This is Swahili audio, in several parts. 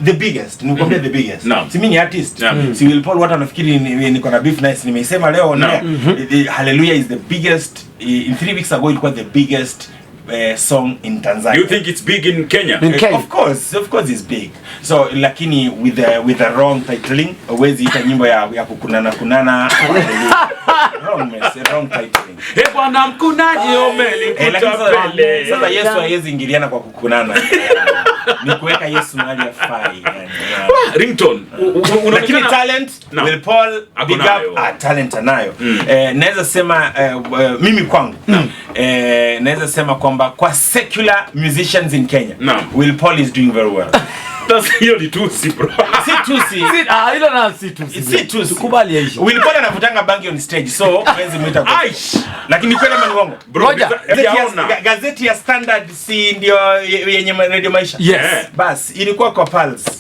The biggest. Nikwambia the biggest. Si mimi ni artist. Si Will Paul watu wanafikiri niko na beef nice. Nimesema leo Hallelujah is the biggest. In 3 weeks ago it was the biggest song in Tanzania. You think it's big in Kenya? Of course it's big. So lakini with the wrong titling, huwezi ita nyimbo ya kukunana wrong titling. Bwana mkunaji umelikuta. Sasa Yesu hawezi ingiliana kwa kukunana. Ni kuweka Yesu mahali afai yani. Ringtone. Lakini talent Will Paul big up talent anayo. Naweza sema mimi kwangu naweza sema kwamba kwa secular musicians in Kenya Will Paul is doing very well. Hiyo ni tusi bro. Si tusi. Hilo na si tusi. Si tusi. Tukubali hiyo. Will Paul anavutanga bangi on stage so wenzi muita. Lakini kweli ama ni uongo? Bro, gazeti ya Standard si ndio yenye Radio Maisha? Yes. Bas ilikuwa kwa Pulse.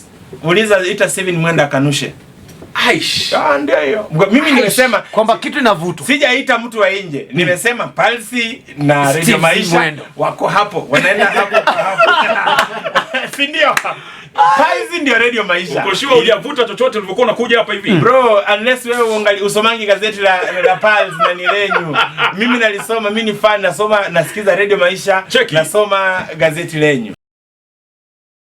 Uliza ita 7 mwenda kanushe. Ndio hiyo. Mimi nimesema kwamba kitu inavutwa. Sijaita mtu wa nje. Nimesema Pulse na Radio Maisha wako hapo. Wanaenda hapo. Si ndio? Pulse ndio Radio Maisha. Uko sure hujavuta chochote ulivyokuwa unakuja hapa hivi? Bro, unless wewe usomangi gazeti la Pulse na ni lenyu. Mimi nalisoma, mimi ni fan, nasikiza Radio Maisha, nasoma gazeti lenyu.